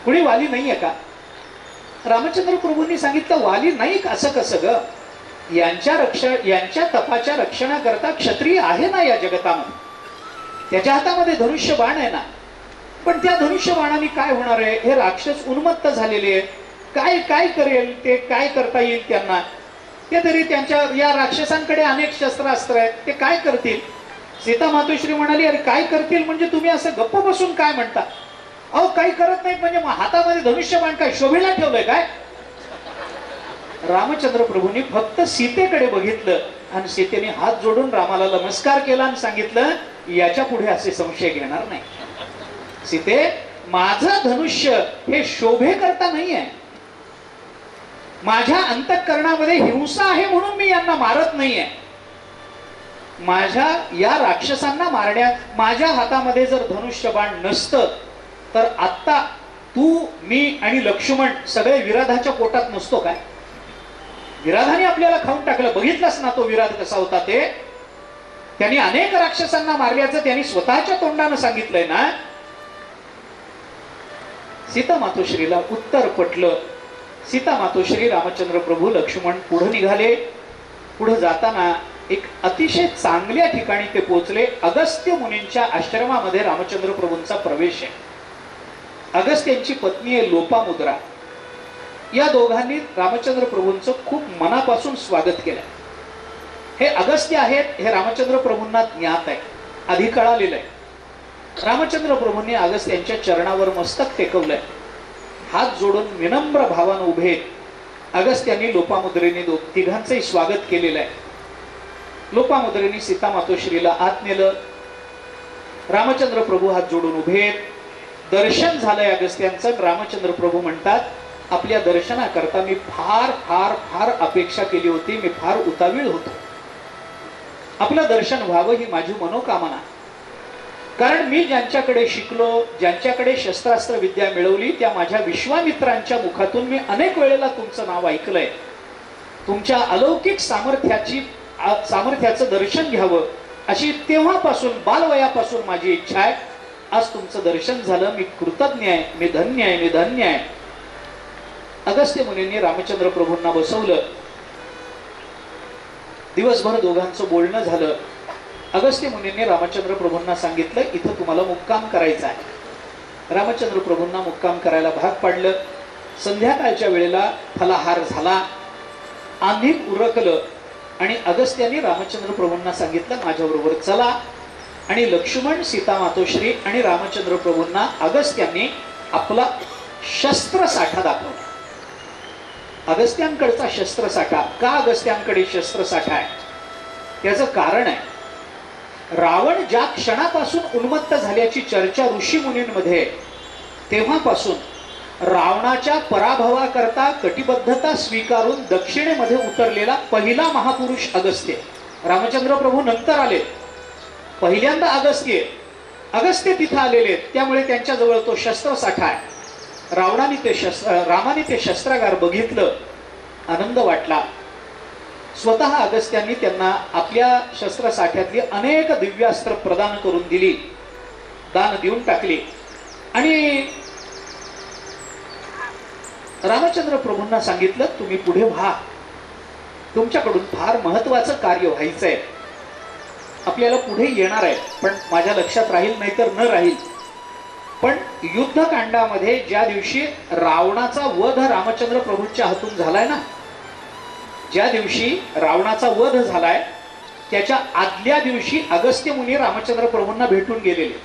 कुणी वाली नाहीये का? रामचंद्र प्रभूंनी सांगितलं वाली नाही असं कसं ग? यांच्या तपाच्या रक्षणाकरता क्षत्रिय आहे ना या जगतामध्ये, त्याच्या हातामध्ये धनुष्य बाण आहे ना. पण त्या धनुष्य बाणाने काय होणार आहे? हे राक्षस उन्मत्त झालेले आहेत. काय काय करेल ते, काय करता येईल त्यांना ते तरी त्यांच्या या राक्षसांकडे अनेक शस्त्रास्त्र आहेत, ते काय करतील? सीता मातोश्री म्हणाली, अरे काय करतील म्हणजे तुम्ही असं गप्प बसून काय म्हणता? अहो काही करत नाहीत म्हणजे मग हातामध्ये धनुष्यबाण काय शोभेला ठेवलंय काय? रामचंद्र प्रभूंनी फक्त सीतेकडे बघितलं आणि सीतेने हात जोडून रामाला नमस्कार केला आणि सांगितलं, याच्या पुढे असे संशय घेणार नाही. सीते, माझं धनुष्य हे शोभे करता नाहीये. माझ्या अंतःकरणामध्ये हिंसा आहे म्हणून मी यांना मारत नाहीये. माझ्या या राक्षसांना मारण्यात माझ्या हातामध्ये जर धनुष्यबाण नसतं तर आत्ता तू, मी आणि लक्ष्मण सगळे विराधाच्या पोटात नसतो काय? विराधाने आपल्याला खाऊन टाकलं. बघितलंच ना तो विराध कसा होता ते. त्यांनी अनेक राक्षसांना मारल्याचं त्यांनी स्वतःच्या तोंडानं सांगितलंय ना. सीता मातोश्रीला उत्तर पटलं. सीता मातोश्री, रामचंद्र प्रभू, लक्ष्मण पुढे निघाले. पुढे जाताना एक अतिशय चांगल्या ठिकाणी ते पोहोचले. अगस्त्य मुनींच्या आश्रमामध्ये रामचंद्र प्रभूंचा प्रवेश आहे. अगस्त्यांची पत्नी आहे लोपामुद्रा. या दोघांनी रामचंद्र प्रभूंचं खूप मनापासून स्वागत केलं. हे अगस्त्य आहेत हे रामचंद्र प्रभूंना ज्ञात आहे, आधी कळालेलं आहे. रामचंद्र प्रभूंनी अगस्त्यांच्या चरणावर मस्तक टेकवलंय. हात जोडून विनम्र भावानं उभे. अगस्त्यांनी लोपामुद्रेने तिघांचंही स्वागत केलेलं आहे. लोपामुद्रेने सीता मातोश्रीला आत नेलं. रामचंद्र प्रभू हात जोडून उभे. दर्शन झालंय अगस्त्यांचं. रामचंद्र प्रभू म्हणतात, आपल्या दर्शनाकरता मी फार फार फार अपेक्षा केली होती. मी फार उतावीळ होतो. आपलं दर्शन व्हावं ही माझी मनोकामना. कारण मी ज्यांच्याकडे शिकलो, ज्यांच्याकडे शस्त्रास्त्र विद्या मिळवली, त्या माझ्या विश्वामित्रांच्या मुखातून मी अनेक वेळेला तुमचं नाव ऐकलंय. तुमच्या अलौकिक सामर्थ्याचं दर्शन घ्यावं अशी तेव्हापासून, बालवयापासून माझी इच्छा आहे. आज तुमचं दर्शन झालं. मी कृतज्ञ आहे, मी धन्य आहे, मी धन्य आहे. अगस्त्य मुनींनी रामचंद्र प्रभूंना बसवलं. दिवसभर दोघांचं बोलणं झालं. अगस्त्य मुनींनी रामचंद्र प्रभूंना सांगितलं, इथं तुम्हाला मुक्काम करायचा आहे. रामचंद्र प्रभूंना मुक्काम करायला भाग पाडलं. संध्याकाळच्या वेळेला फलाहार झाला. आम्ही उरकलं आणि अगस्त्यांनी रामचंद्र प्रभूंना सांगितलं, माझ्याबरोबर चला. आणि लक्ष्मण, सीता मातोश्री आणि रामचंद्र प्रभूंना अगस्त्यांनी आपला शस्त्रसाठा दाखवला. अगस्त्यांकडचा शस्त्रसाठा. का अगस्त्यांकडे शस्त्रसाठा आहे? त्याचं कारण आहे, रावण ज्या क्षणापासून उन्मत्त झाल्याची चर्चा ऋषी मुनींमध्ये, तेव्हापासून रावणाच्या पराभवाकरता कटिबद्धता स्वीकारून दक्षिणेमध्ये उतरलेला पहिला महापुरुष अगस्त्य. रामचंद्र प्रभू नंतर आले. पहिल्यांदा अगस्त्य तिथं आलेले, त्यामुळे त्यांच्याजवळ तो शस्त्रसाठा आहे. रामाने ते शस्त्रागार बघितलं, आनंद वाटला. स्वतः अगस्त्यांनी त्यांना आपल्या शस्त्रसाठ्यातली अनेक दिव्यास्त्र प्रदान करून दिली, दान देऊन टाकली. आणि रामचंद्र प्रभूंना सांगितलं, तुम्ही पुढे व्हा. तुमच्याकडून फार महत्वाचं कार्य व्हायचंय. आपल्याला पुढे येणार आहे, पण माझ्या लक्षात राहील नाही तर न राहील. पण युद्धकांडामध्ये ज्या दिवशी रावणाचा वध रामचंद्र प्रभूंच्या हातून झालाय ना, ज्या दिवशी रावणाचा वध झालाय त्याच्या आदल्या दिवशी अगस्त्य मुनी रामचंद्र प्रभूंना भेटून गेलेले.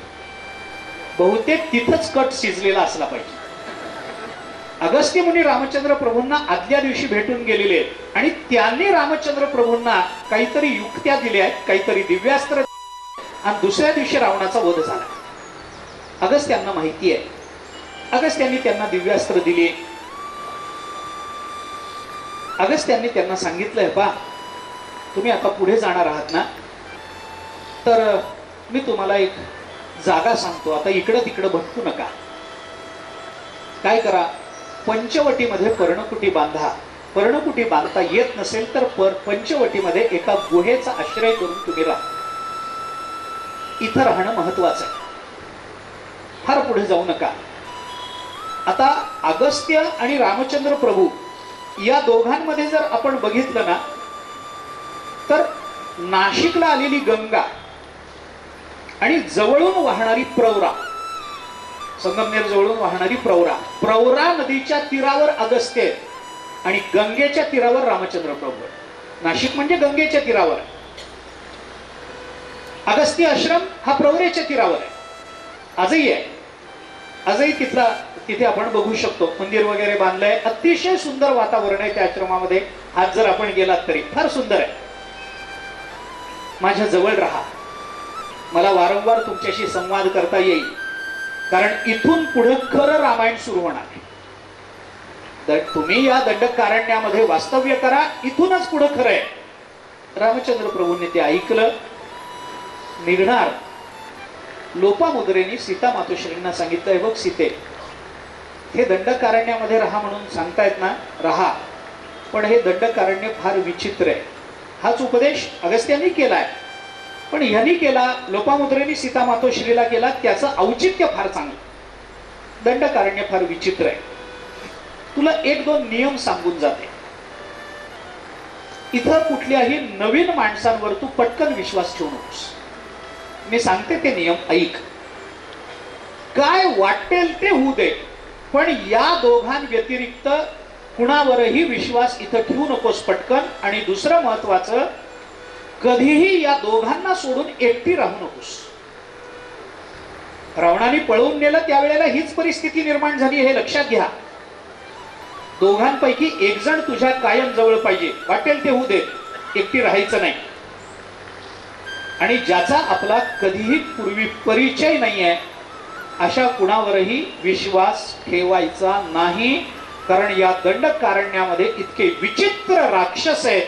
बहुतेक तिथंच कट शिजलेला असला पाहिजे. अगस्त्य मुनी रामचंद्र प्रभूंना आदल्या दिवशी भेटून गेलेले आणि त्यांनी रामचंद्र प्रभूंना काहीतरी युक्त्या दिल्या आहेत, काहीतरी दिव्यास्त्र, आणि दुसऱ्या दिवशी रावणाचा वध झाला. अगस्त्यांना माहिती आहे. अगस्त्यांनी त्यांना दिव्यास्त्र दिले. अगस्त्यांनी त्यांना सांगितलंय, बा तुम्ही आता पुढे जाणार आहात ना, तर मी तुम्हाला एक जागा सांगतो. आता इकडं तिकडं भटकू नका. काय करा, पंचवटीमध्ये पर्णकुटी बांधा. पर्णकुटी बांधता येत नसेल तर पंचवटीमध्ये एका गुहेचा आश्रय करून तुम्ही राहा. इथं राहणं महत्वाचं आहे. फार पुढे जाऊ नका. आता अगस्त्य आणि रामचंद्र प्रभू या दोघांमध्ये जर आपण बघितलं ना, तर नाशिकला आलेली गंगा आणि जवळून वाहणारी प्रवरा, संगमनेर जवळून वाहणारी प्रवरा, प्रवरा नदीच्या तीरावर अगस्त्य आणि गंगेच्या तीरावर रामचंद्र प्रभू. नाशिक म्हणजे गंगेच्या तीरावर, अगस्त्य आश्रम हा प्रवरेच्या तीरावर आहे, आजही आहे. आजही तिथे आपण बघू शकतो, मंदिर वगैरे बांधलंय, अतिशय सुंदर वातावरण आहे त्या आश्रमामध्ये. आज जर आपण गेलात तरी फार सुंदर आहे. माझ्या जवळ राहा, मला वारंवार तुमच्याशी संवाद करता येईल, कारण इथून पुढे खरं रामायण सुरू होणार आहे. तर तुम्ही या दंडकारण्यामध्ये वास्तव्य करा, इथूनच पुढे खरं आहे. रामचंद्र प्रभूंनी ते ऐकलं. निघणार लोपामुद्रेने सीता मातोश्रींना सांगितलं, हे बघ सीते, हे दंडकारण्यामध्ये राहा म्हणून सांगतायत ना, राहा, पण हे दंडकारण्य फार विचित्र आहे. हाच उपदेश अगस्त्यांनी केलाय, पण ह्यांनी केला, लोपामुद्रेने सीता मातोश्रीला केला, त्याचं औचित्य फार चांगलं. दंडकारण्य फार विचित्र आहे. तुला एक दोन नियम सांगून जाते. इथं कुठल्याही नवीन माणसांवर तू पटकन विश्वास ठेवू नकोस. मी सांगते ते नियम ऐक. काय वाटेल ते होऊ दे, पण या दोघांव्यतिरिक्त कुणावरही विश्वास इथं ठेवू नकोस पटकन. आणि दुसरं महत्वाचं, कधीही या दोघांना सोडून एकटी राहू नकोस. रावणाने पळवून नेलं त्यावेळेला हीच परिस्थिती निर्माण झाली, हे लक्षात घ्या. दोघांपैकी एक जण तुझ्या कायम जवळ पाहिजे, वाटेल ते होऊ दे, एकटी राहायचं नाही. आणि ज्याचा आपला कधीही पूर्वी परिचय नाहीये अशा कुणावरही विश्वास ठेवायचा नाही. कारण या दंडकारण्यामध्ये इतके विचित्र राक्षस आहेत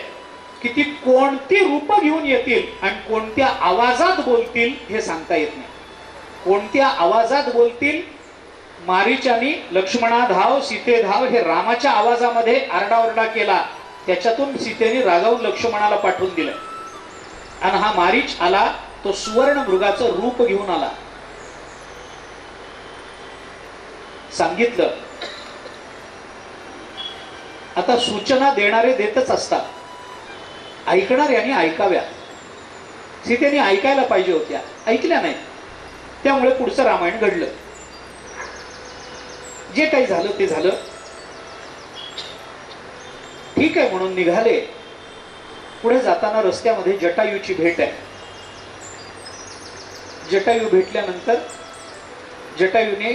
की ती कोणती रूप घेऊन येतील आणि कोणत्या आवाजात बोलतील हे सांगता येत नाही. कोणत्या आवाजात बोलतील. मारीचानी लक्ष्मणा धाव सीते धाव हे रामाच्या आवाजामध्ये आरडाओरडा केला, त्याच्यातून सीतेने रागावून लक्ष्मणाला पाठवून दिलं. आणि हा मारीच आला, तो सुवर्ण मृगाचं रूप घेऊन आला. सांगितलं. आता सूचना देणारे देतच असतात, ऐकणाऱ्यांनी ऐकाव्या. सीतेने ऐकायला पाहिजे होत्या, ऐकल्या नाही, त्यामुळे पुढचं रामायण घडलं. जे काही झालं ते झालं, ठीक आहे म्हणून निघाले. पुढे जाताना रस्त्यामध्ये जटायूची भेट आहे. जटायू भेटल्यानंतर जटायूने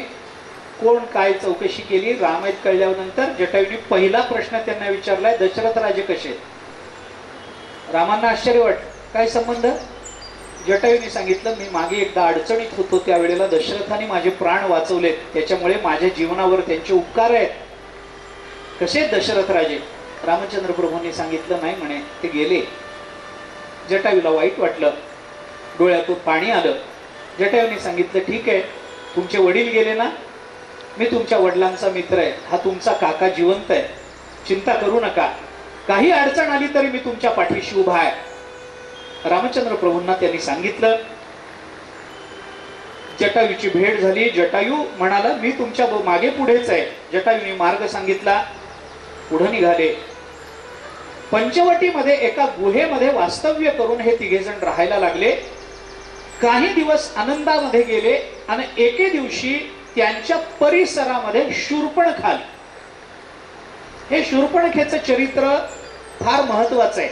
कोण काय चौकशी केली, रामायण कळल्यानंतर जटायूने पहिला प्रश्न त्यांना विचारलाय, दशरथ राजे कसे? रामांना आश्चर्य वाटलं, काय संबंध? जटायूने सांगितलं, मी मागे एकदा अडचणीत होतो, त्यावेळेला दशरथाने माझे प्राण वाचवले, त्याच्यामुळे माझ्या जीवनावर त्यांचे उपकार आहेत. कसे दशरथ राजे? रामचंद्र प्रभूंनी सांगितलं, नाही म्हणे, ते गेले. जटायूला वाईट वाटलं, डोळ्यातून पाणी आलं. जटायूने सांगितलं, ठीक आहे, तुमचे वडील गेले ना, मी तुमच्या वडिलांचा मित्र आहे, हा तुमचा काका जिवंत आहे, चिंता करू नका, काही अडचण आली तरी मी तुमच्या पाठीशी उभा आहे. रामचंद्र प्रभूंना त्यांनी सांगितलं. जटायूची भेट झाली. जटायू म्हणाला, मी तुमच्या मागे पुढेच आहे. जटायूने मार्ग सांगितला, पुढे निघाले. पंचवटीमध्ये एका गुहेमध्ये वास्तव्य करून हे तिघेजण राहायला लागले. काही दिवस आनंदामध्ये गेले आणि एके दिवशी त्यांच्या परिसरामध्ये शूर्पणखा आली. हे शूर्पणखेचं चरित्र फार महत्वाचं आहे.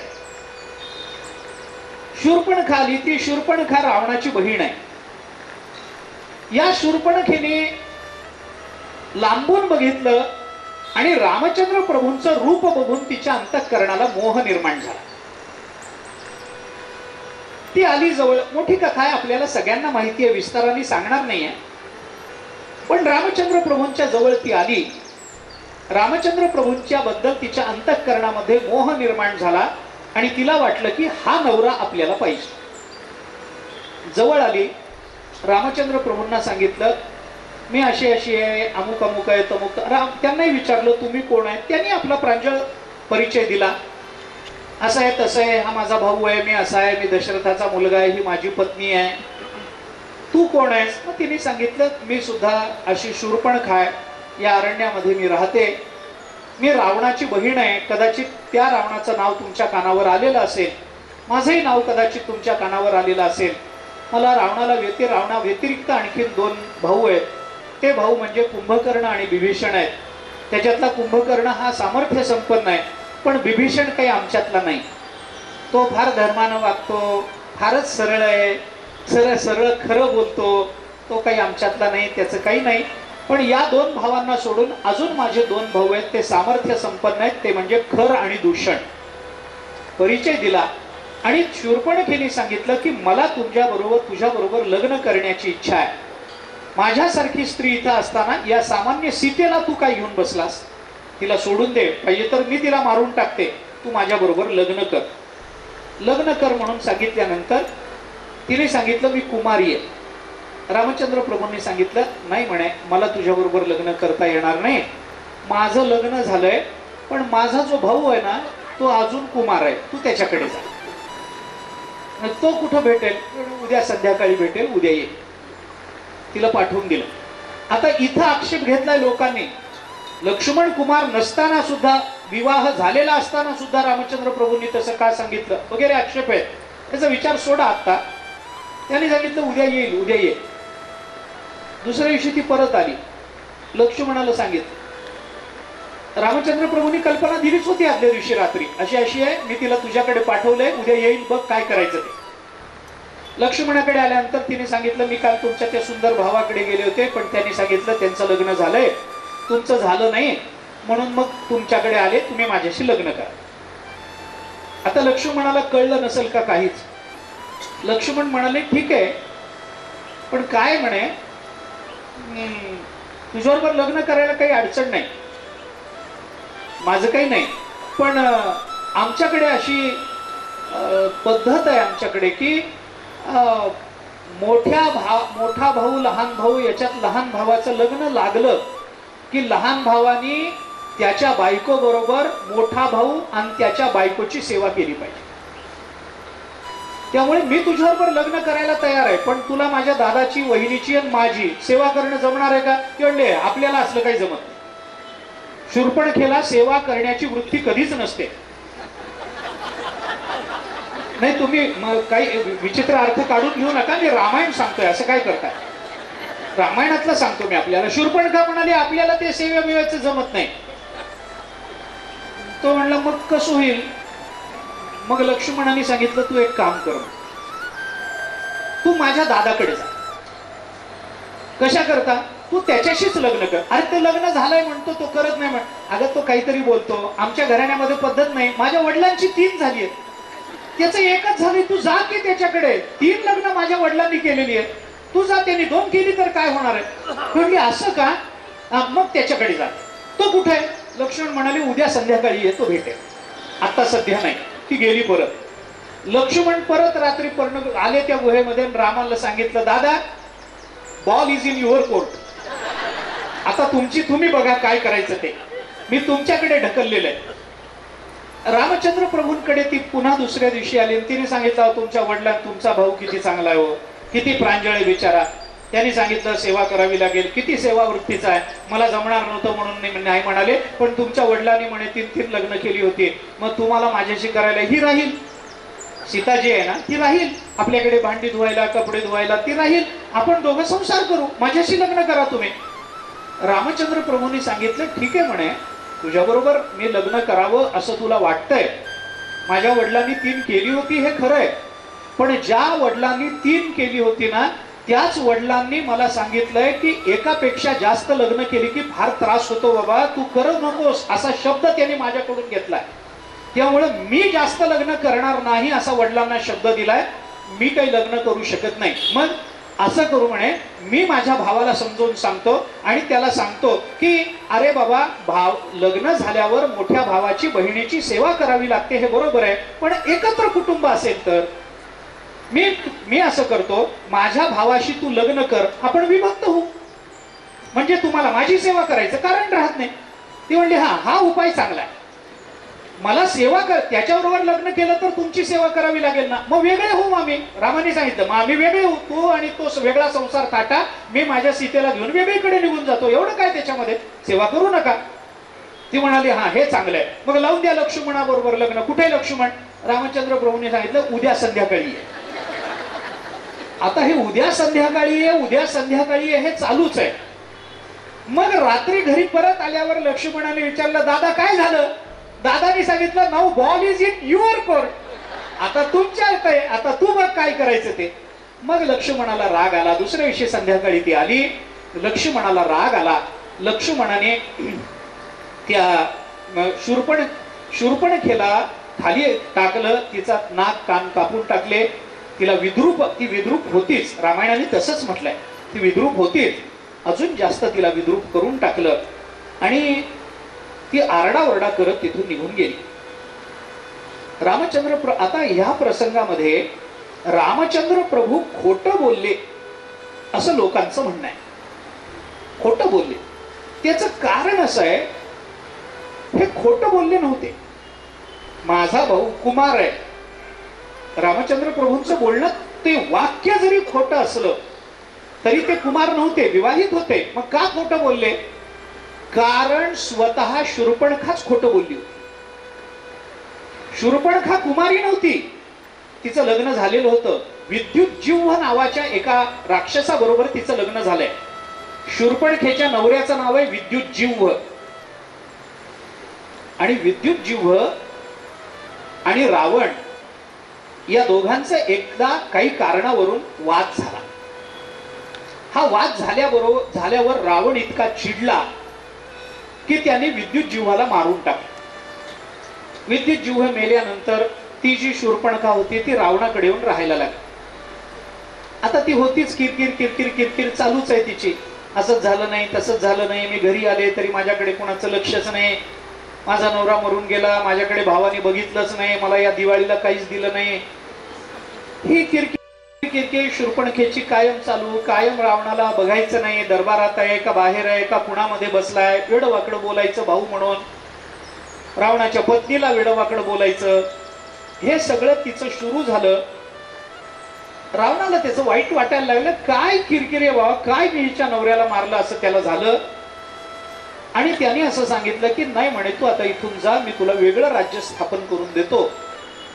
शूर्पणखा आली, ती शूर्पणखा रावणाची बहीण आहे. या शूर्पणखेने लांबून बघितलं आणि रामचंद्र प्रभूंचं रूप बघून तिच्या अंतःकरणाला मोह निर्माण झाला. ती आली जवळ. मोठी कथा आहे, आपल्याला सगळ्यांना माहिती आहे, विस्ताराने सांगणार नाहीये. पण रामचंद्र प्रभूंच्या जवळ ती आली. रामचंद्र प्रभूंच्या बद्दल तिच्या अंतःकरणामध्ये मोह निर्माण झाला आणि तिला वाटलं की हा नवरा आपल्याला पाहिजे. जवळ आली. रामचंद्र प्रभूंना सांगितलं, मी अशी अशी आहे, अमुक अमुक आहे, तमुक. त्यांनाही विचारलं, तुम्ही कोण आहे? त्यांनी आपला प्रांजळ परिचय दिला. असं आहे, तसं आहे, हा माझा भाऊ आहे, मी असा आहे, मी दशरथाचा मुलगा आहे, ही माझी पत्नी आहे, तू कोण आहेस? मग तिने सांगितलं, मी सुद्धा अशी शूर्पणखा आहे, या अरण्यामध्ये मी राहते. मी रावणाची बहीण आहे. कदाचित त्या रावणाचं नाव तुमच्या कानावर आलेलं असेल, माझंही नाव कदाचित तुमच्या कानावर आलेलं असेल. मला रावणा व्यतिरिक्त आणखीन 2 भाऊ आहेत. ते भाऊ म्हणजे कुंभकर्ण आणि विभीषण आहेत. त्याच्यातला कुंभकर्ण हा सामर्थ्य संपन्न आहे, पण विभीषण काही आमच्यातला नाही. तो फार धर्मानं वागतो, फारच सरळ आहे, सरळ खरं बोलतो. तो काही आमच्यातला नाही, त्याचं काही नाही. पण या 2 भावांना सोडून अजून माझे 2 भाऊ आहेत, ते सामर्थ्य संपन्न आहेत. ते म्हणजे खर आणि दूषण. परिचय दिला आणि शूर्पणखेने सांगितलं की मला तुझ्याबरोबर लग्न करण्याची इच्छा आहे. माझ्यासारखी स्त्री इथं असताना या सामान्य सीतेला तू काय घेऊन बसलास? तिला सोडून दे, पाहिजे तर मी तिला मारून टाकते, तू माझ्याबरोबर लग्न कर म्हणून सांगितल्यानंतर तिने सांगितलं मी कुमारी आहे. रामचंद्र प्रभूंनी सांगितलं नाही म्हणे, मला तुझ्याबरोबर लग्न करता येणार नाही. माझं लग्न झालंय, पण माझा जो भाऊ आहे ना तो अजून कुमार आहे, तू त्याच्याकडे जा. तो कुठं भेटेल? उद्या संध्याकाळी भेटेल, उद्या येईल. तिला पाठवून दिलं. आता इथं आक्षेप घेतलाय लोकांनी, लक्ष्मण कुमार नसताना सुद्धा, विवाह झालेला असताना सुद्धा रामचंद्र प्रभूंनी तसं का सांगितलं वगैरे आक्षेप आहेत. त्याचा विचार सोडा. आता त्यांनी सांगितलं उद्या येईल. दुसऱ्या दिवशी ती परत आली. लक्ष्मणाला सांगितलं. रामचंद्र प्रभूंनी कल्पना दिलीच होती आदल्या दिवशी रात्री, अशी आहे, मी तिला तुझ्याकडे पाठवलंय, उद्या येईल, बघ काय करायचं ते. लक्ष्मणाकडे आल्यानंतर तिने सांगितलं मी काल तुमच्या त्या सुंदर भावाकडे गेले होते, पण त्यांनी सांगितलं त्यांचं लग्न झालंय, तुमचं झालं नाही, म्हणून मग तुमच्याकडे आले, तुम्ही माझ्याशी लग्न करा. आता लक्ष्मणाला कळलं नसेल का काहीच. लक्ष्मण म्हणाले ठीक आहे, पण काय म्हणे, तुझ्याबरोबर लग्न करायला काही अडचण नाही, माझं काही नाही, पण आमच्याकडे अशी पद्धत आहे आमच्याकडे की मोठा भाऊ लहान भाऊ याच्यात लहान भावाचं लग्न लागलं की लहान भावानी त्याच्या बायको बरोबर मोठा भाऊ आणि त्याच्या बायकोची सेवा केली पाहिजे. त्यामुळे मी तुझ्याबरोबर लग्न करायला तयार आहे, पण तुला माझ्या दादाची, वहिनीची आणि माझी सेवा करणं जमणार आहे का? ते म्हणले आपल्याला असलं काही जमत नाही. शूर्पणखेला सेवा करण्याची वृत्ती कधीच नसते. नाही, तुम्ही काही विचित्र अर्थ काढून घेऊ नका, मी रामायण सांगतोय, असं काय करताय? रामायणातलं सांगतो मी आपल्याला. शूर्पणखा म्हणाली आपल्याला ते सेवेचं जमत नाही. तो म्हणला मग कसं होईल? मग लक्ष्मणाने सांगितलं तू एक काम कर, तू माझ्या दादाकडे जा. कशा करता? तू त्याच्याशीच लग्न कर. अरे ते लग्न झालंय म्हणतो, तो करत नाही म्हण. अगं तो काहीतरी बोलतो, आमच्या घराण्यामध्ये पद्धत नाही, माझ्या वडिलांची 3 झाली आहेत, त्याचं एकच झाली, तू जा की त्याच्याकडे. 3 लग्न माझ्या वडिलांनी केलेली आहे, तू जा. त्यांनी 2 केली तर काय होणार आहे? म्हणजे असं का? मग त्याच्याकडे जा. तो कुठे आहे? लक्ष्मण म्हणाले उद्या संध्याकाळी येतो, भेटेल, आता सध्या नाही. ती गेली परत. लक्ष्मण परत रात्री आले त्या गुहेमध्ये. रामाला सांगितलं दादा, ball is in your court, आता तुम्ही बघा काय करायचं ते, मी तुमच्याकडे ढकललेलं आहे. रामचंद्र प्रभूंकडे ती पुन्हा दुसऱ्या दिवशी आली. तिने सांगितलं तुमच्या वडिलांना तुमचा भाऊ किती चांगला आहे हो, किती प्रांजळ आहे बिचारा. त्यांनी सांगितलं सेवा करावी लागेल, किती सेवा वृत्तीचा आहे, मला जमणार नव्हतं म्हणून नाही म्हणाले, पण तुमच्या वडिलांनी म्हणे 3 लग्न केली होती, मग तुम्हाला माझ्याशी करायला ही राहील. सीता जी आहे ना ती राहील, आपल्याकडे भांडी धुवायला, कपडे धुवायला ती राहील, आपण दोघं संसार करू, माझ्याशी लग्न करा तुम्ही. रामचंद्र प्रभूंनी सांगितलं ठीक आहे म्हणे, तुझ्याबरोबर मी लग्न करावं असं तुला वाटतंय. माझ्या वडिलांनी 3 केली होती हे खरं आहे, पण ज्या वडिलांनी 3 केली होती ना त्याच वडिलांनी मला सांगितलंय की एकापेक्षा जास्त लग्न केली की फार त्रास होतो बाबा, तू करू नकोस, असा शब्द त्यांनी माझ्याकडून घेतलाय. त्यामुळे मी जास्त लग्न करणार नाही असा वडिलांना शब्द दिलाय. मी काही लग्न करू शकत नाही. मग असं करू म्हणे, मी माझ्या भावाला समजावून सांगतो आणि त्याला सांगतो की अरे बाबा, लग्न झाल्यावर मोठ्या भावाची बहिणीची सेवा करावी लागते हे बरोबर आहे, पण एकत्र कुटुंब असेल तर मी असं करतो, माझ्या भावाशी तू लग्न कर, आपण विभक्त होऊ, म्हणजे तुम्हाला माझी सेवा करायचं कारण राहत नाही. ती म्हणली हा उपाय चांगला आहे. मला सेवा कर, त्याच्याबरोबर लग्न केलं तर तुमची सेवा करावी लागेल ना, मग वेगळे होऊ आम्ही. रामाने सांगितलं मग आम्ही वेगळे होऊ, तू आणि तो वेगळा संसार थाटा, मी माझ्या सीतेला घेऊन वेगळीकडे निघून जातो, एवढं काय त्याच्यामध्ये, सेवा करू नका. ती म्हणाली हा हे चांगलं आहे, मग लावून द्या लक्ष्मणाबरोबर लग्न. कुठे लक्ष्मण? रामचंद्र प्रभूंनी सांगितलं उद्या संध्याकाळी आहे. आता हे उद्या संध्याकाळी आहे, उद्या संध्याकाळी आहे, हे चालूच आहे. मग रात्री घरी परत आल्यावर लक्ष्मणाने विचारलं दादा काय झालं? दादानी सांगितलं now ball is in your court, आता तुमच्या हातात आहे, आता तू बघ काय करायचं ते. मग लक्ष्मणाला राग आला. दुसऱ्या दिवशी संध्याकाळी ती आली, लक्ष्मणाला राग आला. लक्ष्मणाने त्या शूर्पणखेला खाली टाकलं, तिचा नाक कान कापून टाकले. तिला ती विद्रूप होतीच, रामायणाने तसंच म्हटलंय, ती विद्रूप होतीच, अजून जास्त तिला विद्रूप करून टाकलं आणि ती आरडाओरडा करत तिथून निघून गेली. आता ह्या प्रसंगामध्ये रामचंद्र प्रभू खोटं बोलले असं लोकांचं म्हणणं आहे. खोटं बोलले त्याचं कारण असं आहे, हे खोटं बोलले नव्हते. माझा भाऊ कुमार आहे, रामचंद्र प्रभूंचं बोलणं ते वाक्य जरी खोटं असलं तरी ते कुमार नव्हते, विवाहित होते. मग का खोटं बोलले? कारण स्वतः शूर्पणखाच खोटं बोलली होती. शूर्पणखा कुमारी नव्हती, तिचं लग्न झालेलं होतं. विद्युतजिह्व नावाच्या एका राक्षसाबरोबर तिचं लग्न झालंय. शूर्पणखेच्या नवऱ्याचं नाव आहे विद्युतजिह्व. आणि विद्युतजिह्व आणि रावण या दोघांचं एकदा काही कारणावरून वाद झाला. हा वाद झाल्यावर रावण इतका चिडला की त्याने विद्युतजिह्वाला मारून टाकलं. विद्युतजिह्व मेल्यानंतर ती जी शूर्पणखा होती ती रावणाकडे येऊन राहायला लागली. आता ती होतीच किरकिर किरकिर किरकिर चालूच आहे तिची. असंच झालं नाही, तसंच झालं नाही, मी घरी आले तरी माझ्याकडे कोणाचं लक्षच नाही, माझा नवरा मरून गेला, माझ्याकडे भावाने बघितलंच नाही, मला या दिवाळीला काहीच दिलं नाही. ही किरकिर किरकिर शूर्पणखेची कायम चालू. कायम रावणाला बघायचं नाही, दरबारात आहे का बाहेर आहे का पुण्यामध्ये बसलाय, वेडवाकडं बोलायचं भाऊ म्हणून, रावणाच्या पत्नीला वेडवाकडं बोलायचं. हे सगळं तिचं सुरू झालं. रावणाला त्याचं वाईट वाटायला लागलं, काय किरकिर आहे बाबा, काय मी हिच्या नवऱ्याला मारलं असं त्याला झालं. आणि त्याने असं सांगितलं की नाही म्हणे, तू आता इथून जा, मी तुला वेगळं राज्य स्थापन करून देतो.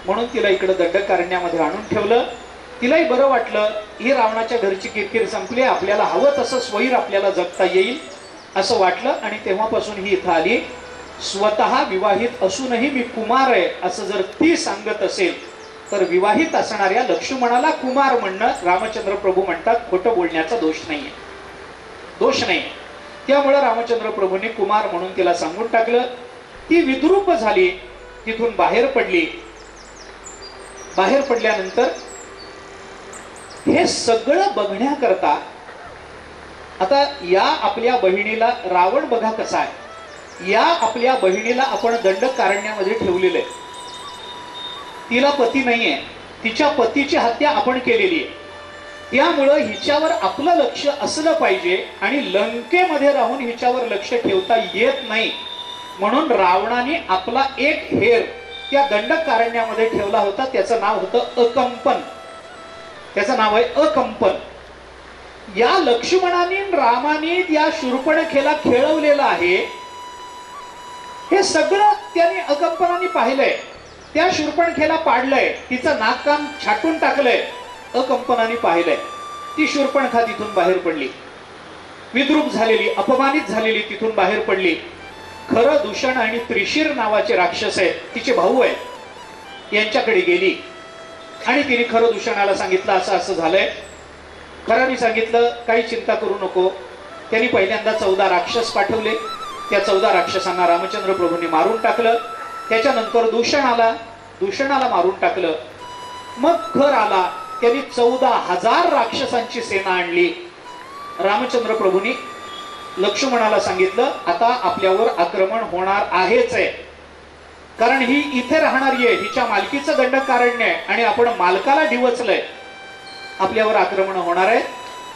म्हणून तिला इकडं दंडकारण्यामध्ये आणून ठेवलं. तिलाही बरं वाटलं, ही रावणाच्या घरची किरकिर संपली, आपल्याला हवं तसं स्वैर आपल्याला जगता येईल असं वाटलं. आणि तेव्हापासून ही इथं आली. स्वतः विवाहित असूनही मी कुमार आहे असं जर ती सांगत असेल तर विवाहित असणाऱ्या लक्ष्मणाला कुमार म्हणणं रामचंद्र प्रभू म्हणतात खोटं बोलण्याचा दोष नाहीये, दोष नाही. त्यामुळे रामचंद्र प्रभूंनी कुमार म्हणून तिला सांगून टाकलं. ती विद्रूप झाली, तिथून बाहेर पडली. बाहेर पडल्यानंतर हे सगळं बघण्याकरता आता या आपल्या बहिणीला, रावण बघा कसा आहे, या आपल्या बहिणीला आपण दंडकारण्यामध्ये ठेवलेलं आहे. तिला पती नाहीये, तिच्या पतीची हत्या आपण केलेली आहे. त्यामुळं हिच्यावर आपलं लक्ष असलं पाहिजे आणि लंकेमध्ये राहून हिच्यावर लक्ष ठेवता येत नाही. म्हणून रावणाने आपला एक हेर त्या दंडकारण्यामध्ये ठेवला होता. त्याचं नाव होतं अकंपन. त्याचं नाव आहे अकंपन. या लक्ष्मणाने रामाने या शूर्पणखेला खेळवलेलं आहे. हे सगळं त्याने अकंपनाने पाहिलंय. त्या शूर्पणखेला पाडलंय, तिचं नाक कान छाटून टाकलंय, अकंपनाने पाहिलंय. ती शूर्पणखा तिथून बाहेर पडली, विद्रूप झालेली, अपमानित झालेली तिथून बाहेर पडली. खरं दूषण आणि त्रिशीर नावाचे राक्षस आहेत, तिचे भाऊ आहेत, यांच्याकडे गेली आणि तिने खरं दूषणाला सांगितलं असं असं झालंय. खराने सांगितलं काही चिंता करू नको. त्यांनी पहिल्यांदा 14 राक्षस पाठवले. त्या 14 राक्षसांना रामचंद्र प्रभूंनी मारून टाकलं. त्याच्यानंतर दूषणाला मारून टाकलं. मग खर आला, त्यांनी 14,000 राक्षसांची सेना आणली. रामचंद्र प्रभूंनी लक्ष्मणाला सांगितलं आता आपल्यावर आक्रमण होणार आहेच आहे, कारण ही इथे राहणारी आहे, हिच्या मालकीचं दंडकारण्य आहे आणि आपण मालकाला डिवचलंय, आपल्यावर आक्रमण होणार आहे.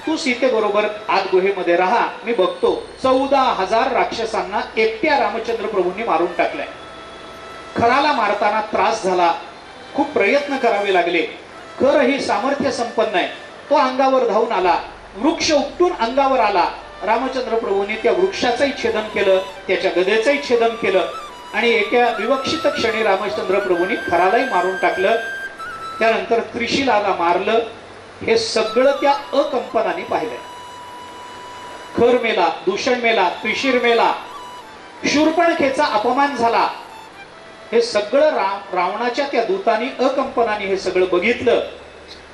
तू सीतेबरोबर आत गुहेमध्ये राहा, मी बघतो. 14,000 राक्षसांना एकट्या रामचंद्र प्रभूंनी मारून टाकलंय. खराला मारताना त्रास झाला, खूप प्रयत्न करावे लागले. खर ही सामर्थ्य संपन्न आहे. तो अंगावर धावून आला, वृक्ष उपटून अंगावर आला. रामचंद्र प्रभूंनी त्या वृक्षाचंही छेदन केलं, त्याच्या गदेचंही छेदन केलं आणि एका विवक्षित क्षणी रामचंद्र प्रभूंनी खरालाही मारून टाकलं. त्यानंतर त्रिशिलाला मारलं. हे सगळं त्या अकंपनाने पाहिलं. खर मेला, दूषण मेला, त्रिशीर मेला, शूर्पणखेचा अपमान झाला. हे सगळं रावणाच्या त्या दूतांनी अकंपनाने हे सगळं बघितलं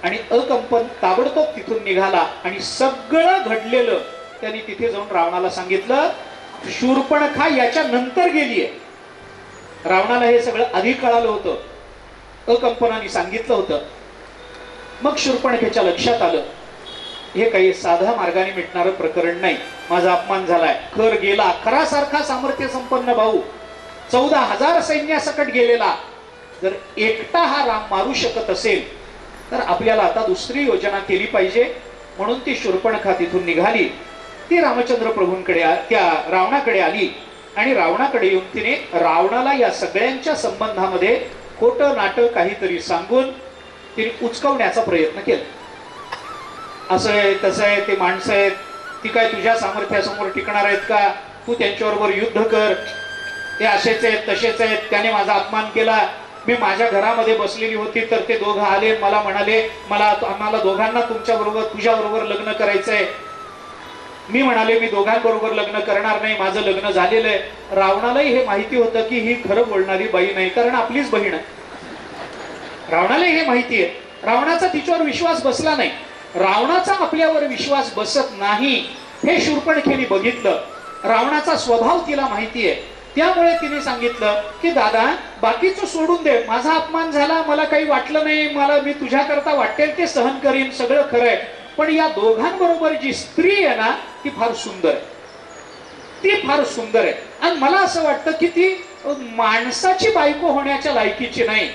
आणि अकंपन ताबडतोब तिथून निघाला आणि सगळं घडलेलं त्यांनी तिथे जाऊन रावणाला सांगितलं. शूर्पणखा याच्या नंतर गेलीये. रावणाला हे सगळं आधी कळालं होतं, अकंपनाने सांगितलं होतं. मग शूर्पणखेच्या लक्षात आलं, हे काही साध्या मार्गाने मिटणारं प्रकरण नाही. माझा अपमान झालाय, खर गेला, खरासारखा सामर्थ्य संपन्न भाऊ 14,000 सैन्यासकट गेलेला, जर एकटा हा राम मारू शकत असेल तर आपल्याला आता दुसरी योजना केली पाहिजे. म्हणून ती शूर्पणखा तिथून निघाली. ती रामचंद्र प्रभूंकडे, त्या रावणाकडे आली आणि रावणाकडे येऊन तिने रावणाला या सगळ्यांच्या संबंधामध्ये खोटं नाटं काहीतरी सांगून तिने उचकवण्याचा प्रयत्न केला. असं आहे, तसं आहे, ते माणसं आहेत, ती काय तुझ्या सामर्थ्यासमोर टिकणार आहेत का? तू त्यांच्याबरोबर युद्ध कर, ते असेच आहेत, तसेच आहेत, त्याने माझा अपमान केला. मी माझ्या घरामध्ये बसलेली होती तर ते दोघं आले, मला म्हणाले आम्हाला दोघांना तुझ्याबरोबर लग्न करायचंय. मी म्हणाले मी दोघांबरोबर लग्न करणार नाही, माझं लग्न झालेलं आहे. रावणालाही हे माहिती होतं की ही खरं बोलणारी बाई नाही, कारण आपलीच बहीण आहे. रावणालाही हे माहिती आहे. रावणाचा तिच्यावर विश्वास बसला नाही. रावणाचा आपल्यावर विश्वास बसत नाही हे शूर्पणखेने बघितलं. रावणाचा स्वभाव तिला माहिती आहे. त्यामुळे तिने सांगितलं की दादा, बाकीचं सोडून दे, माझा अपमान झाला, मला काही वाटलं नाही, मी तुझ्याकरता वाटेल ते सहन करीन, सगळं खरं आहे. पण या दोघांबरोबर जी स्त्री आहे ना, ती फार सुंदर आहे, ती फार सुंदर आहे. आणि मला असं वाटतं की ती माणसाची बायको होण्याच्या लायकीची नाही.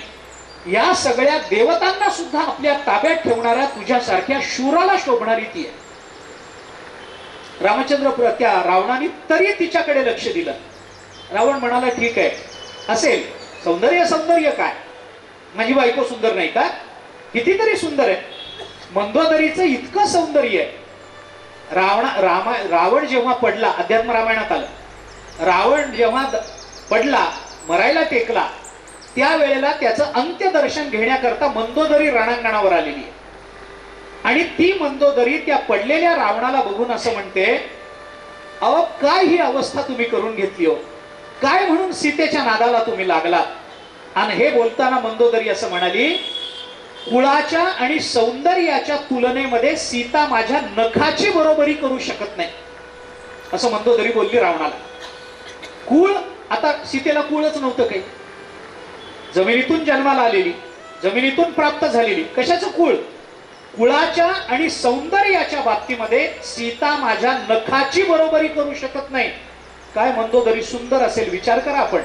या सगळ्या देवतांना सुद्धा आपल्या ताब्यात ठेवणाऱ्या तुझ्यासारख्या शूराला शोभणारी ती आहे. रामचंद्र त्या रावणाने तरी तिच्याकडे लक्ष दिलं. रावण म्हणाला ठीक आहे, असेल सौंदर्य काय, माझी बायको सुंदर नाही का? कितीतरी सुंदर आहे. मंदोदरीचं इतकं सौंदर्य आहे. रावण जेव्हा पडला, अध्यात्म रामायणात आलं, रावण जेव्हा पडला, मरायला टेकला, त्यावेळेला त्याचं अंत्यदर्शन घेण्याकरता मंदोदरी रणांगणावर आलेली आहे. आणि ती मंदोदरी त्या पडलेल्या रावणाला बघून असं म्हणते, अहो काय ही अवस्था तुम्ही करून घेतली हो, काय म्हणून सीतेच्या नादाला तुम्ही लागला? आणि हे बोलताना मंदोदरी असं म्हणाली, कुळाच्या आणि सौंदर्याच्या तुलनेमध्ये सीता माझ्या नखाची बरोबरी करू शकत नाही, असं मंदोदरी बोलली रावणाला. कुळ, आता सीतेला कुळच नव्हतं काही, जमिनीतून जन्माला आलेली, जमिनीतून प्राप्त झालेली, कशाचं कुळ? कुळाच्या आणि सौंदर्याच्या बाबतीमध्ये सीता माझ्या नखाची बरोबरी करू शकत नाही. काय मंदोदरी सुंदर असेल, विचार करा आपण.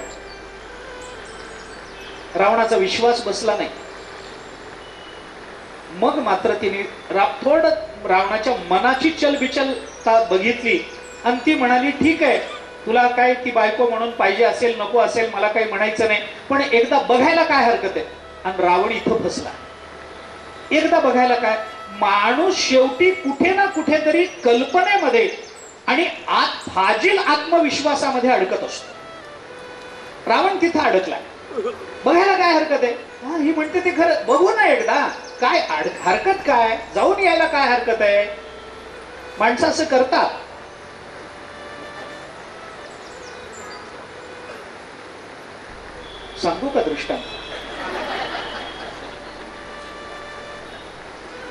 रावणाचा विश्वास बसला नाही. मग मात्र तिने थोडं रावणाच्या मनाची चलबिचलता बघितली आणि ती म्हणाली, ठीक आहे, तुला काय ती बायको म्हणून पाहिजे असेल, नको असेल, मला काही म्हणायचं नाही, पण एकदा बघायला काय हरकत आहे? आणि रावण इथं फसला. एकदा बघायला काय? माणूस शेवटी कुठे ना कुठेतरी कल्पनेमध्ये आणि फाजील आत्मविश्वासामध्ये अडकत असतो. रावण तिथं अडकला. बघायला काय हरकत आहे? ही म्हणते ते खरं, बघू ना एकदा, काय हरकत काय, जाऊन यायला काय हरकत आहे? माणसं असं करतात. सांगू का दृष्टांत?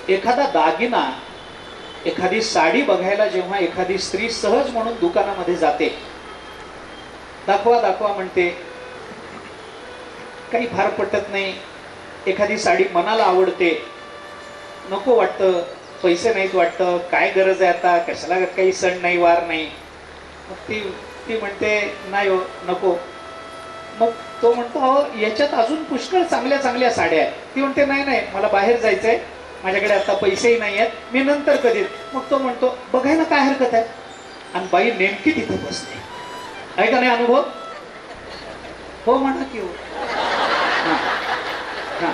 एखादा दागिना, एखादी साडी बघायला जेव्हा एखादी स्त्री सहज म्हणून दुकानामध्ये जाते, दाखवा दाखवा म्हणते, काही फार पटत नाही. एखादी साडी मनाला आवडते, नको वाटतं, पैसे नाहीत वाटतं, काय गरज आहे आता, कशाला, काही सण नाही, वार नाही. मग ती म्हणते नाही हो, नको. मग तो म्हणतो, अहो याच्यात अजून पुष्कळ चांगल्या चांगल्या साड्या आहेत. ती म्हणते नाही नाही, मला बाहेर जायचंय, माझ्याकडे आता पैसेही नाही आहेत, मी नंतर कधी. मग तो म्हणतो बघायला काय हरकत आहे? आणि बाई नेमकी तिथे बसते. आहे का नाही अनुभव? हो म्हणा की हो. हा. हा.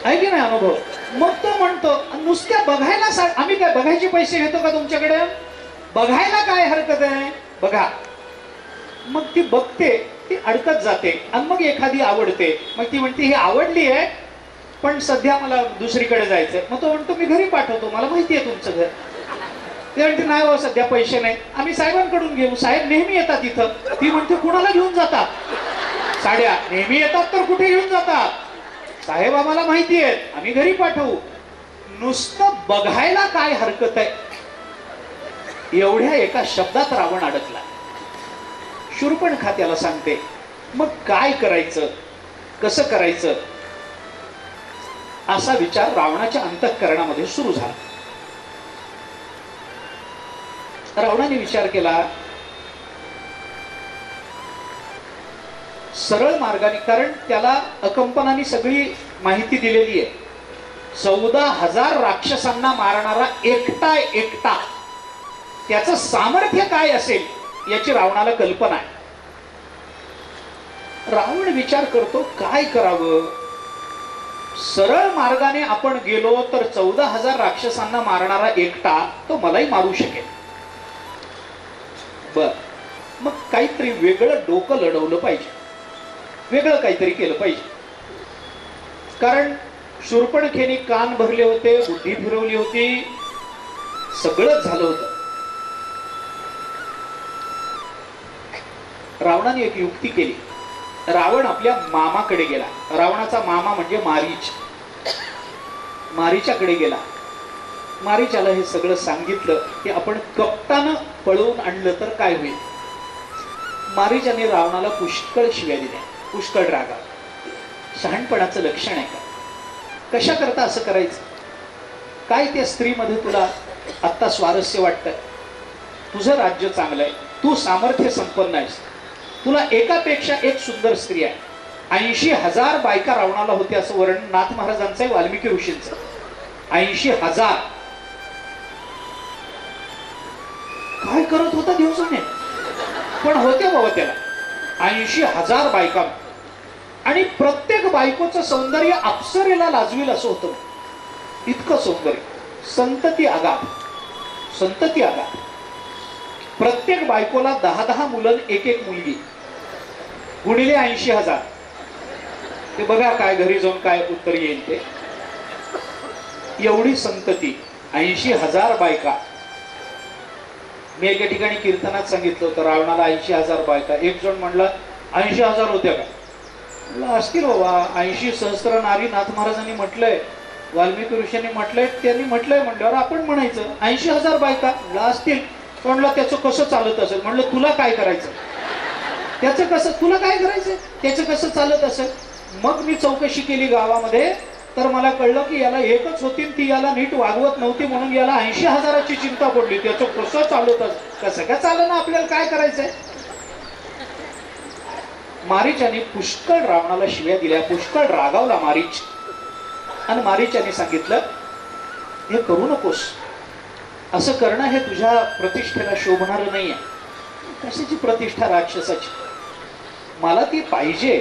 आहे की नाही अनुभव. मग तो म्हणतो नुसत्या बघायला आम्ही काय बघायचे पैसे घेतो का तुमच्याकडे? बघायला काय हरकत आहे, बघा. मग ती बघते, ती अडकत जाते आणि मग एखादी आवडते. मग ती म्हणते ही आवडली आहे पण सध्या मला दुसरीकडे जायचंय. मग तो म्हणतो मी घरी पाठवतो, मला माहिती आहे तुमचं घर. ते म्हणते नाही हो सध्या पैसे नाही, आम्ही साहेबांकडून घेऊ, साहेब नेहमी येतात इथं. ती म्हणते कुणाला घेऊन जातात? साड्या नेहमी येतात तर कुठे घेऊन जातात? साहेब आम्हाला माहिती आहे, आम्ही घरी पाठवू. नुसतं बघायला काय हरकत आहे, एवढ्या एका शब्दात रावण अडकला. शूर्पणखा त्याला सांगते मग काय करायचं, कसं करायचं, असा विचार रावणाच्या अंतःकरणामध्ये सुरू झाला. रावणाने विचार केला सरळ मार्गाने, कारण त्याला अकंपनाने सगळी माहिती दिलेली आहे. 14,000 राक्षसांना मारणारा एकटा एकटा, त्याचं सामर्थ्य काय असेल याची रावणाला कल्पना आहे. रावण विचार करतो काय करावं. सरळ मार्गाने आपण गेलो तर 14,000 राक्षसांना मारणारा एकटा तो मलाही मारू शकेल. बर, मग काहीतरी वेगळं डोकं लढवलं पाहिजे, वेगळं काहीतरी केलं पाहिजे. कारण शूर्पणखेने कान भरले होते, बुद्धी फिरवली होती, सगळंच झालं होतं. रावणाने एक युक्ती केली. रावण आपल्या मामाकडे गेला. रावणाचा मामा म्हणजे मारीच. मारीच्याकडे गेला. मारीच्याला हे सगळं सांगितलं की आपण कपटानं पळवून आणलं तर काय होईल. मारीच्याने रावणाला पुष्कळ शिव्या दिल्या, पुष्कळ रागा. शहाणपणाचं लक्षण आहे का? कशा करता असं करायचं? काय त्या स्त्रीमध्ये तुला आत्ता स्वारस्य वाटतं? तुझं राज्य चांगलं आहे, तू सामर्थ्य संपन्न आहेस, तुला एकापेक्षा एक सुंदर स्त्री आहे. 80,000 बायका रावणाला होते असं वर्णन नाथ महाराजांचं आहे, वाल्मिकी ऋषींचं. 80,000 काय करत होता दिवसाने, पण होते बाबा त्याला 80,000 बायका. आणि प्रत्येक बायकोचं सौंदर्य अप्सरेला लाजवील असं होतं. इतकं सौंदर्य, संतती आगाध, संतती आगाध. प्रत्येक बायकोला 10-10 मुलं, एक एक मुलगी, गुणिले 80,000. ते बघा काय घरी जाऊन काय उत्तर येईल ते. एवढी संतती, 80,000 बायका. मी एका ठिकाणी कीर्तनात सांगितलं होतं रावणाला 80,000 बायका. एक जण म्हणला 80,000 होत्या का? असतील बाबा, 80 सहस्त्र नारी नाथ महाराजांनी म्हटलंय, वाल्मिकी ऋषींनी म्हटलंय, त्यांनी म्हटलंय म्हणल्यावर आपण म्हणायचं 80,000 बायका असतील. म्हणलं त्याचं कसं चालत असेल? म्हणलं तुला काय करायचं त्याचं, कसं तुला काय करायचं त्याचं, कसं चालत असेल? मग मी चौकशी केली गावामध्ये, तर मला कळलं की याला एकच होती, ती याला नीट वागवत नव्हती, म्हणून याला 80,000ची चिंता पडली. त्याचं कसं चालत असेल? कसं काय चाललं ना, आपल्याला काय करायचंय? मारीच्याने पुष्कळ रावणाला शिव्या दिल्या, पुष्कळ रागावला मारीच. आणि मारीच्याने सांगितलं हे करू नकोस, असं करणं हे तुझ्या प्रतिष्ठेला शोभणार नाहीये. कशाची प्रतिष्ठा राक्षसाची? मला ती पाहिजे.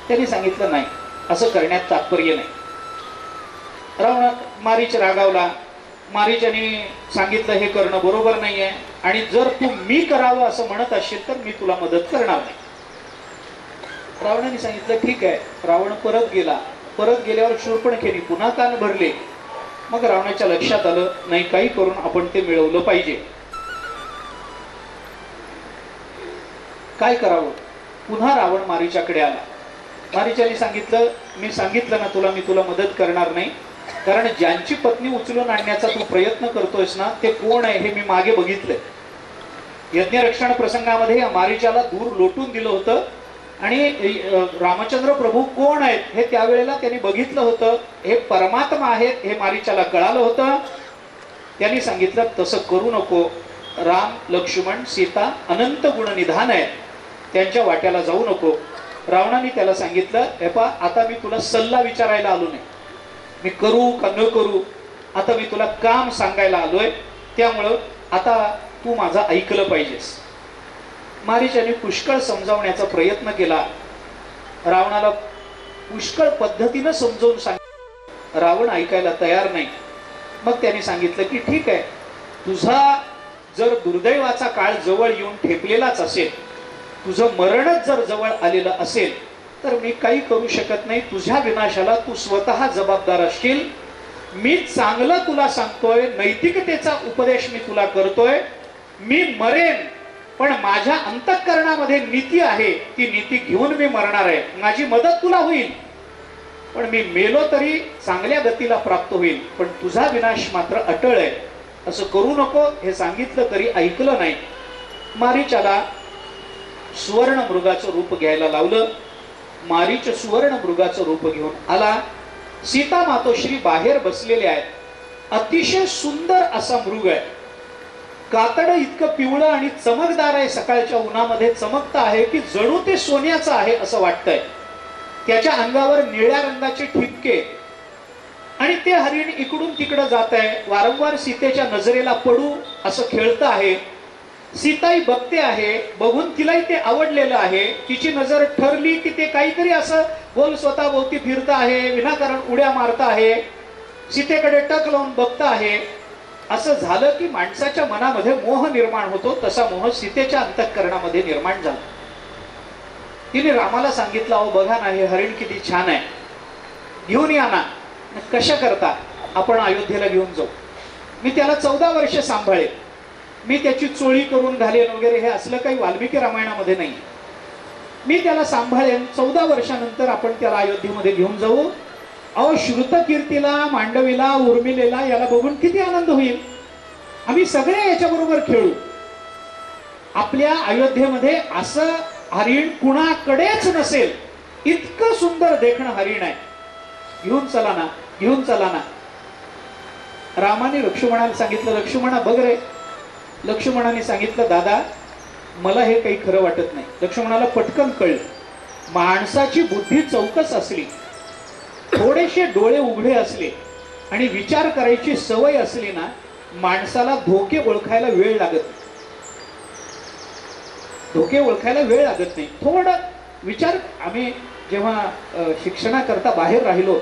त्यांनी सांगितलं नाही, असं करण्यात तात्पर्य नाही. रावण मारीच रागावला. मारीच्याने सांगितलं हे करणं बरोबर नाहीये, आणि जर तू मी करावं असं म्हणत असशील तर मी तुला मदत करणार नाही. रावणाने सांगितलं ठीक आहे. रावण परत गेला. परत गेल्यावर शूर्पणखेने पुन्हा कान भरले. मग रावणाच्या लक्षात आलं नाही, काही करून आपण ते मिळवलं पाहिजे. काय करावं? पुन्हा रावण मारीच्याकडे आला. मारीच्याने सांगितलं मी सांगितलं ना तुला, मी तुला मदत करणार नाही, कारण ज्यांची पत्नी उचलून आणण्याचा तू प्रयत्न करतोयस ना ते कोण आहे हे मी मागे बघितलंय. यज्ञरक्षण प्रसंगामध्ये या मारीच्याला दूर लोटून दिलं होतं, आणि रामचंद्र प्रभू कोण आहेत हे त्यावेळेला त्यांनी बघितलं होतं. हे परमात्मा आहेत हे मारीच्याला कळालं होतं. त्यांनी सांगितलं तसं करू नको. राम, लक्ष्मण, सीता अनंत गुणनिधान आहेत, त्यांच्या वाट्याला जाऊ नको. रावणाने त्याला सांगितलं हे पा, आता मी तुला सल्ला विचारायला आलो नाही, मी करू का न करू, आता मी तुला काम सांगायला आलोय, त्यामुळं आता तू माझं ऐकलं पाहिजेस. मारीचाने पुष्कळ समजावण्याचा प्रयत्न केला. रावणाला पुष्कळ पद्धतीनं समजावून सांगितलं. रावण ऐकायला तयार नाही. मग त्याने सांगितलं की ठीक आहे, तुझा जर दुर्दैवाचा काळ जवळ येऊन ठेपलेलाच असेल, तुझं मरणच जर जवळ आलेलं असेल, तर मी काही करू शकत नाही. तुझ्या विनाशाला तू स्वतः जबाबदार असशील. मी चांगलं तुला सांगतोय, नैतिकतेचा उपदेश मी तुला करतोय. मी मरेन, पण माझ्या अंतःकरणामध्ये नीती आहे, ती नीती घेऊन मी मरणार आहे. माझी मदत तुला होईल, पण मी मेलो तरी चांगल्या गतीला प्राप्त होईल, पण तुझा विनाश मात्र अटळ आहे. असं करू नको हे सांगितलं तरी ऐकलं नाही. मारीचाला सुवर्ण मृगाचं रूप घ्यायला लावलं. मारीच सुवर्ण मृगाचं रूप घेऊन आला. सीता मातोश्री बाहेर बसलेले आहेत. अतिशय सुंदर असा मृग आहे. कातड इतकं पिवळं आणि चमकदार आहे, सकाळच्या उन्हामध्ये चमकता आहे की जणू ते सोन्याचं आहे असं वाटतंय. त्याच्या अंगावर निळ्या रंगाचे ठिपके, आणि ते हरिण इकडून तिकडं जात आहे. वारंवार सीतेच्या नजरेला पडू असं खेळतं आहे. सीताई बघते आहे, बघून तिलाही ते आवडलेलं आहे. तिची नजर ठरली की ते काहीतरी असं गोल स्वतःभोवती फिरत आहे, विनाकारण उड्या मारत आहे, सीतेकडे टक लावून बघत आहे. असं झालं की माणसाच्या मनामध्ये मोह निर्माण होतो. तसा मोह सीतेच्या अंतःकरणामध्ये निर्माण झाला. तिने रामाला सांगितलं, अहो बघा ना, हे हरिण किती छान आहे, घेऊन या ना. कशा करता? आपण अयोध्येला घेऊन जाऊ. मी त्याला 14 वर्ष सांभाळेल, मी त्याची चोळी करून घालेन वगैरे, हे असलं काही वाल्मिकी रामायणामध्ये नाही. मी त्याला सांभाळेन. 14 वर्षानंतर आपण त्याला अयोध्येमध्ये घेऊन जाऊ. अहो श्रुतकीर्तीला, मांडवीला, उर्मिलेला याला बघून किती आनंद होईल. आम्ही सगळे याच्याबरोबर खेळू. आपल्या अयोध्येमध्ये असं हरिण कुणाकडेच नसेल, इतकं सुंदर देखणं हरिण आहे. घेऊन चला ना, घेऊन चला ना. रामाने लक्ष्मणाला सांगितलं, लक्ष्मणा बघ रे. लक्ष्मणाने सांगितलं, दादा मला हे काही खरं वाटत नाही. लक्ष्मणाला पटकन कळलं, माणसाची बुद्धी चौकस असली, थोडेसे डोळे उघडे असले आणि विचार करायची सवय असली ना, माणसाला धोके ओळखायला वेळ लागत नाही. धोके ओळखायला वेळ लागत नाही. थोडं विचार. आम्ही जेव्हा शिक्षणाकरता बाहेर राहिलो,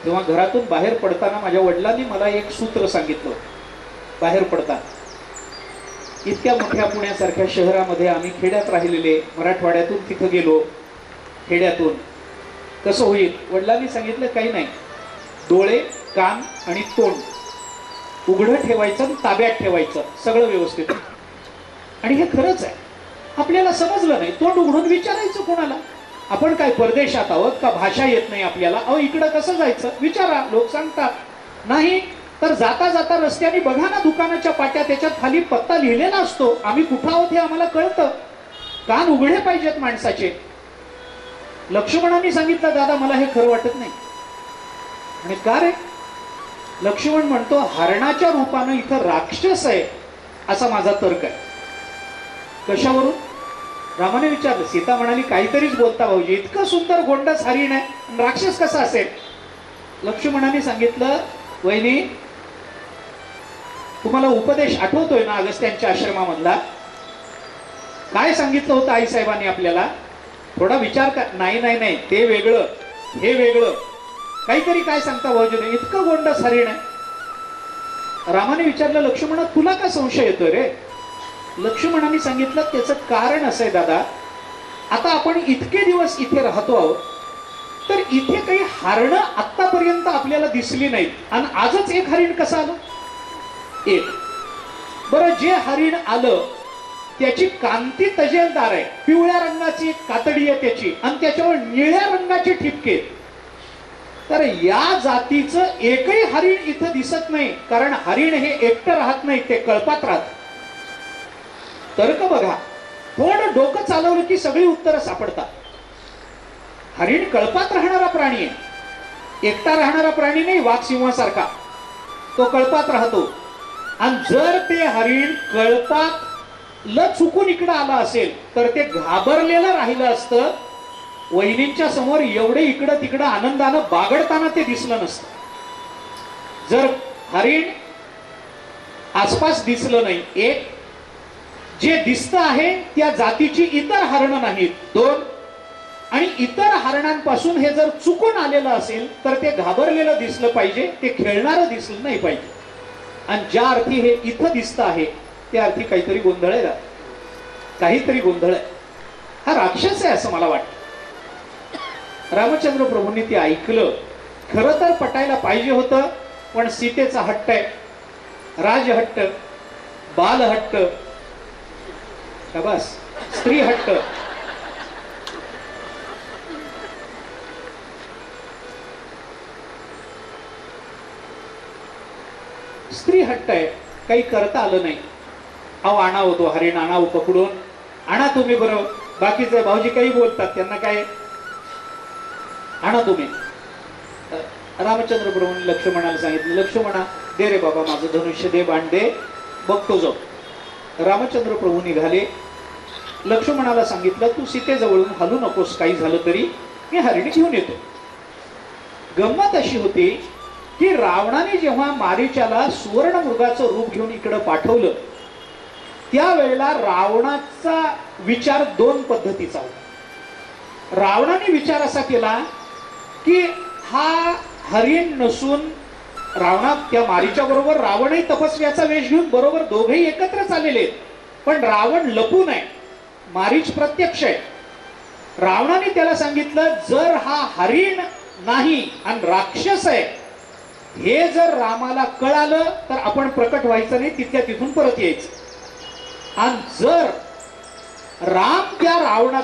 तेव्हा घरातून बाहेर पडताना माझ्या वडिलांनी मला एक सूत्र सांगितलं. बाहेर पडताना इतक्या मोठ्या पुण्यासारख्या शहरामध्ये आम्ही खेड्यात राहिलेले, मराठवाड्यातून तिथं गेलो. खेड्यातून कसं होईल? वडिलांनी सांगितलं, काही नाही, डोळे, कान आणि तोंड उघडं ठेवायचं आणि ताब्यात ठेवायचं, सगळं व्यवस्थित. आणि हे खरंच आहे. आपल्याला समजलं नाही, तोंड उघडून विचारायचं कोणाला. आपण काय परदेशात आहोत का? भाषा येत नाही आपल्याला? अहो इकडं कसं जायचं विचारा, लोक सांगतात. नाही तर जाता जाता रस्त्याने बघा ना, दुकानाच्या पाट्या, त्याच्यात खाली पत्ता लिहिलेला असतो. आम्ही कुठं आहोत हे आम्हाला कळतं. कान उघडे पाहिजेत माणसाचे. लक्ष्मणाने सांगितलं, दादा मला हे खरं वाटत नाही. आणि का रे? लक्ष्मण म्हणतो, हरणाच्या रूपानं इथं राक्षस आहे असा माझा तर्क आहे. कशावरून? रामाने विचारलं. सीता म्हणाली, काहीतरीच बोलता भाऊजी, इतकं सुंदर गोंडस हरिण आहे, राक्षस कसा असेल? लक्ष्मणाने सांगितलं, वहिनी तुम्हाला उपदेश आठवतोय ना अगस्त्यांच्या आश्रमामधला? काय सांगितलं होतं आईसाहेबांनी आपल्याला? थोडा विचार कर. नाही नाही नाही, ते वेगळं, हे वेगळं. काहीतरी काय सांगता भाऊजी? इतकं गोंडस हरिण आहे. रामाने विचारलं, लक्ष्मणा तुला का संशय येतोय रे? लक्ष्मणाने सांगितलं, त्याचं कारण असं आहे दादा, आता आपण इतके दिवस इथे राहतो आहोत, तर इथे काही हरणं आतापर्यंत आपल्याला दिसली नाहीत, आणि आजच एक हरिण कसं आलं? एक. बरं, जे हरिण आलं त्याची कांती तजेलदार आहे, पिवळ्या रंगाची कातडी आहे त्याची, आणि त्याच्यावर निळ्या रंगाचे ठिपके. तर या जातीचं एकही हरिण इथं दिसत नाही, कारण हरिण हे एकटं राहत नाही, ते कळपात राहत. तर्क बघा, थोडं डोकं चालवलं की सगळी उत्तरं सापडतात. हरिण कळपात राहणारा प्राणी आहे, एकटा राहणारा प्राणी नाही. वाघ सिंहासारखा तो कळपात राहतो. आणि जर ते हरिण कळपात चुकून इकडं आलं असेल तर ते घाबरलेलं राहिलं असतं. वहिनींच्या समोर एवढे इकडं तिकडं आनंदानं बागडताना ते दिसलं नसतं. जर हरिण आसपास दिसलं नाही, एक जे दिसतं आहे त्या जातीची इतर हरणं नाहीत, 2. आणि इतर हरणांपासून हे जर चुकून आलेलं असेल तर ते घाबरलेलं दिसलं पाहिजे, ते खेळणारं दिसलं नाही पाहिजे. आणि ज्या अर्थी हे इथं दिसतं आहे त्या अर्थी काहीतरी गोंधळ आहे, काहीतरी गोंधळ आहे. हा राक्षस आहे असं मला वाटतं. रामचंद्र प्रभूंनी ते ऐकलं. खरं तर पटायला पाहिजे होतं, पण सीतेचा हट्ट आहे, राजहट्ट, बालहट्ट, शाबास, स्त्री हट्ट. स्त्री हट्ट आहे, काही करता आलं नाही. अहो आणावं तो हरिण, आणावं पकडून, आणा तुम्ही बरं. बाकीचे भाऊजी काही बोलतात, त्यांना काय, आणा तुम्ही. रामचंद्र प्रभूंनी लक्ष्मणाला सांगितलं, लक्ष्मणा दे रे बाबा माझं धनुष्य, दे बाण दे, बघतो जाऊ. रामचंद्र प्रभू निघाले. लक्ष्मणाला सांगितलं, तू सीतेजवळून हलू नकोस, काही झालं तरी मी हरिणी घेऊन येतो. गंमत अशी होती की रावणाने जेव्हा मारीचाला सुवर्ण मृगाचं रूप घेऊन इकडं पाठवलं त्यावेळेला रावणाचा विचार 2 पद्धतीचा होता. रावणाने विचार असा केला की हा हरिण नसून रावणा त्या मारीच्या बरोबर रावणही तपस्व्याचा वेश घेऊन बरोबर दोघेही एकत्र चाललेले आहेत, पण रावण लपून आहे, मारीच प्रत्यक्ष आहे. रावणाने त्याला सांगितलं, जर हा हरिण नाही आणि राक्षस आहे हे जर रामाला कळालं तर आपण प्रकट व्हायचं नाही, तिथल्या तिथून परत यायचं. आणि जर राम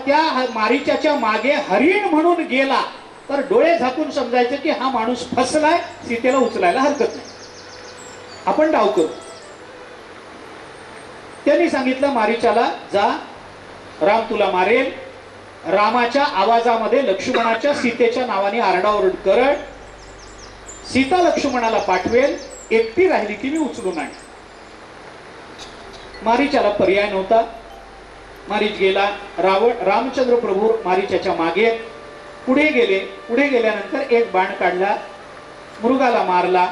त्या मारीच्याच्या मागे हरिण म्हणून गेला तर डोळे झाकून समजायचं की हा माणूस फसलाय, सीतेला उचलायला हरकत नाही, आपण डाव करू. त्यांनी सांगितलं मारीचाला, जा, राम तुला मारेल. रामाच्या आवाजामध्ये लक्ष्मणाच्या सीतेच्या नावाने आरडाओरड करत सीता लक्ष्मणाला पाठवेल, एकटी राहिली की मी उचलून आण. मारीचाला पर्याय नव्हता. मारीच गेला. रामचंद्र प्रभू मारीच्याच्या मागे पुढे गेले. पुढे गेल्यानंतर एक बाण काढला, मृगाला मारला.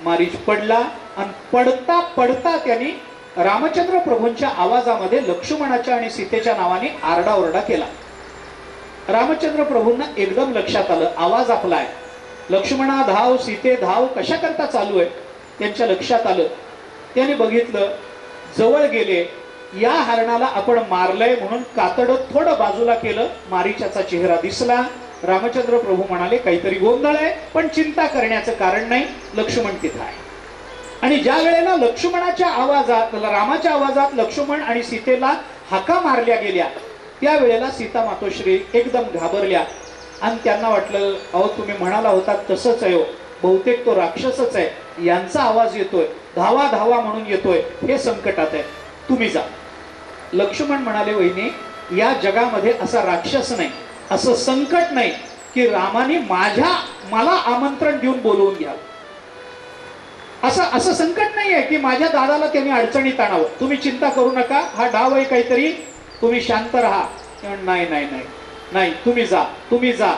मारीच पडला आणि पडता पडता त्यांनी रामचंद्र प्रभूंच्या आवाजामध्ये लक्ष्मणाच्या आणि सीतेच्या नावाने आरडाओरडा केला. रामचंद्र प्रभूंना एकदम लक्षात आलं, आवाज आपलाय, लक्ष्मणा धाव, सीते धाव, कशा करता चालू आहे त्यांच्या लक्षात आलं. त्यांनी बघितलं, जवळ गेले. या हरणाला आपण मारलंय म्हणून कातडं थोडं बाजूला केलं. मारीच्याचा चेहरा दिसला. रामचंद्र प्रभू म्हणाले, काहीतरी गोंधळ आहे, पण चिंता करण्याचं कारण नाही, लक्ष्मण तिथं आहे. आणि ज्या वेळेला लक्ष्मणाच्या आवाजात, रामाच्या आवाजात लक्ष्मण आणि सीतेला हाका मारल्या गेल्या त्यावेळेला सीता मातोश्री एकदम घाबरल्या आणि त्यांना वाटलं, अहो तुम्ही म्हणाला होता तसंच आहे, बहुतेक तो राक्षसच आहे, यांचा आवाज येतोय, धावा धावा म्हणून येतोय, हे संकटात आहे, तुम्ही जा. लक्ष्मण म्हणाले, वहिनी या जगामध्ये असा राक्षस नाही, असं संकट नाही की रामाने मला आमंत्रण देऊन बोलवून घ्यावं. असं संकट नाही आहे की माझ्या दादाला त्यांनी अडचणीत आणावं. तुम्ही चिंता करू नका, हा डाव आहे काहीतरी, तुम्ही शांत राहा. नाही नाही नाही नाही, तुम्ही जा, तुम्ही जा.